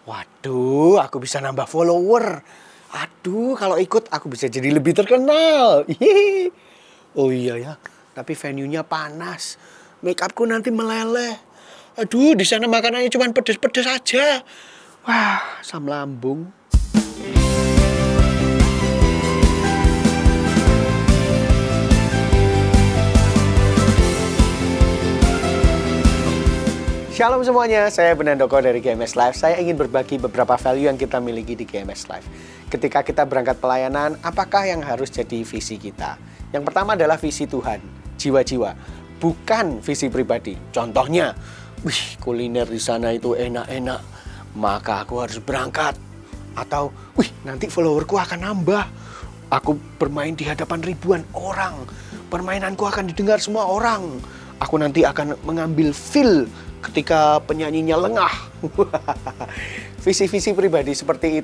Waduh, aku bisa nambah follower. Aduh, kalau ikut aku bisa jadi lebih terkenal. Hihihi. Oh iya ya, tapi venue-nya panas. Make upku nanti meleleh. Aduh, di sana makanannya cuma pedes-pedes aja. Wah, asam lambung. Shalom semuanya, saya Benandoko dari GMS Live. Saya ingin berbagi beberapa value yang kita miliki di GMS Live. Ketika kita berangkat pelayanan, apakah yang harus jadi visi kita? Yang pertama adalah visi Tuhan, jiwa-jiwa, bukan visi pribadi. Contohnya, kuliner di sana itu enak-enak, maka aku harus berangkat. Atau, nanti followerku akan nambah. Aku bermain di hadapan ribuan orang, permainanku akan didengar semua orang. Aku nanti akan mengambil feel ketika penyanyinya lengah. Visi-visi pribadi seperti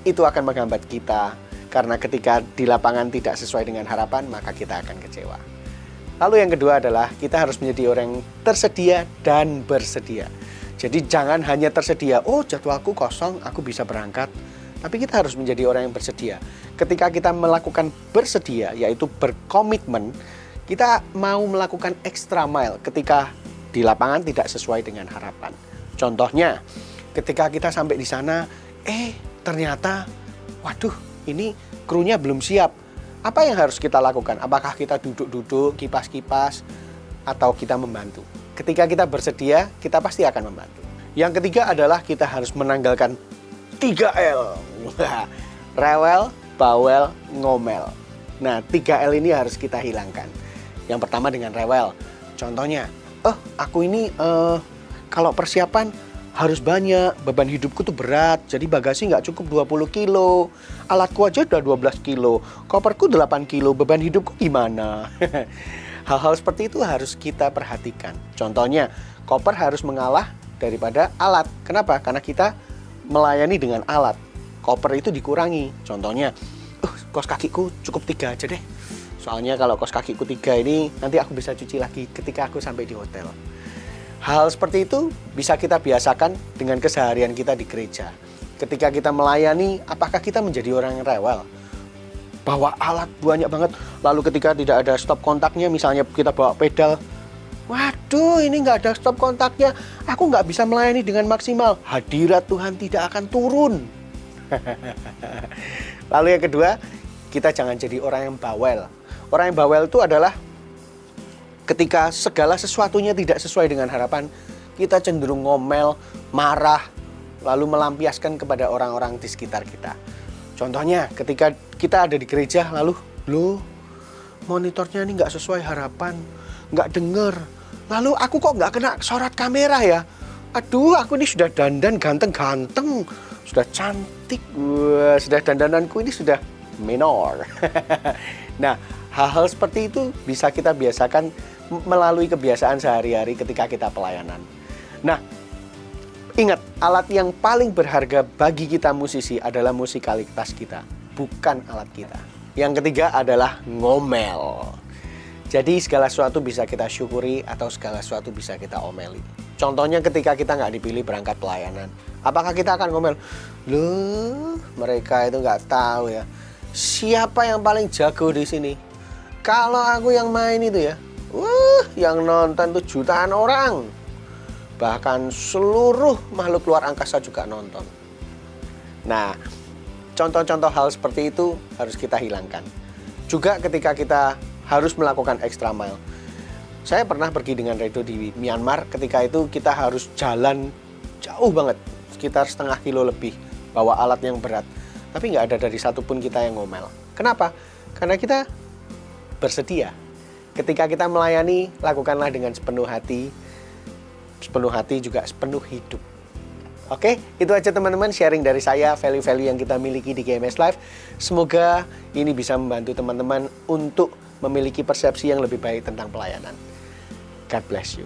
itu akan menghambat kita. Karena ketika di lapangan tidak sesuai dengan harapan, maka kita akan kecewa. Lalu yang kedua adalah kita harus menjadi orang yang tersedia dan bersedia. Jadi jangan hanya tersedia, oh jadwalku kosong, aku bisa berangkat. Tapi kita harus menjadi orang yang bersedia. Ketika kita melakukan bersedia, yaitu berkomitmen, kita mau melakukan extra mile ketika di lapangan tidak sesuai dengan harapan. Contohnya, ketika kita sampai di sana, ternyata, waduh, ini krunya belum siap. Apa yang harus kita lakukan? Apakah kita duduk-duduk, kipas-kipas, atau kita membantu? Ketika kita bersedia, kita pasti akan membantu. Yang ketiga adalah kita harus menanggalkan 3L. Rewel, bawel, ngomel. Nah, 3L ini harus kita hilangkan. Yang pertama dengan rewel. Contohnya, aku ini kalau persiapan harus banyak, beban hidupku tuh berat, jadi bagasi nggak cukup 20 kilo, alatku aja udah 12 kilo, koperku 8 kilo, beban hidupku gimana? Hal-hal seperti itu harus kita perhatikan. Contohnya, koper harus mengalah daripada alat. Kenapa? Karena kita melayani dengan alat. Koper itu dikurangi. Contohnya, kos kakiku cukup 3 aja deh. Soalnya kalau kos kakiku 3 ini nanti aku bisa cuci lagi ketika aku sampai di hotel. Hal seperti itu bisa kita biasakan dengan keseharian kita di gereja. Ketika kita melayani, apakah kita menjadi orang yang rewel? Bawa alat banyak banget, lalu ketika tidak ada stop kontaknya, misalnya kita bawa pedal, waduh ini nggak ada stop kontaknya, aku nggak bisa melayani dengan maksimal. Hadirat Tuhan tidak akan turun. Lalu yang kedua, kita jangan jadi orang yang bawel. Orang yang bawel itu adalah ketika segala sesuatunya tidak sesuai dengan harapan, kita cenderung ngomel, marah, lalu melampiaskan kepada orang-orang di sekitar kita. Contohnya, ketika kita ada di gereja, lalu, monitornya ini nggak sesuai harapan, nggak denger. Lalu aku kok nggak kena sorot kamera ya? Aduh, aku ini sudah dandan ganteng-ganteng, sudah cantik, sudah dandananku ini sudah minor. Nah, hal-hal seperti itu bisa kita biasakan melalui kebiasaan sehari-hari ketika kita pelayanan. Nah, ingat, alat yang paling berharga bagi kita musisi adalah musikalitas kita, bukan alat kita. Yang ketiga adalah ngomel. Jadi segala sesuatu bisa kita syukuri atau segala sesuatu bisa kita omeli. Contohnya ketika kita nggak dipilih berangkat pelayanan. Apakah kita akan ngomel? Loh, mereka itu nggak tahu ya. Siapa yang paling jago di sini? Kalau aku yang main itu ya, yang nonton tuh jutaan orang. Bahkan seluruh makhluk luar angkasa juga nonton. Nah, contoh-contoh hal seperti itu harus kita hilangkan. Juga ketika kita harus melakukan extra mile. Saya pernah pergi dengan Redo di Myanmar. Ketika itu kita harus jalan jauh banget, sekitar setengah kilo lebih, bawa alat yang berat. Tapi nggak ada dari satupun kita yang ngomel. Kenapa? Karena kita bersedia. Ketika kita melayani, lakukanlah dengan sepenuh hati. Sepenuh hati juga sepenuh hidup. Oke, itu aja teman-teman sharing dari saya, value-value yang kita miliki di GMS Live. Semoga ini bisa membantu teman-teman untuk memiliki persepsi yang lebih baik tentang pelayanan. God bless you.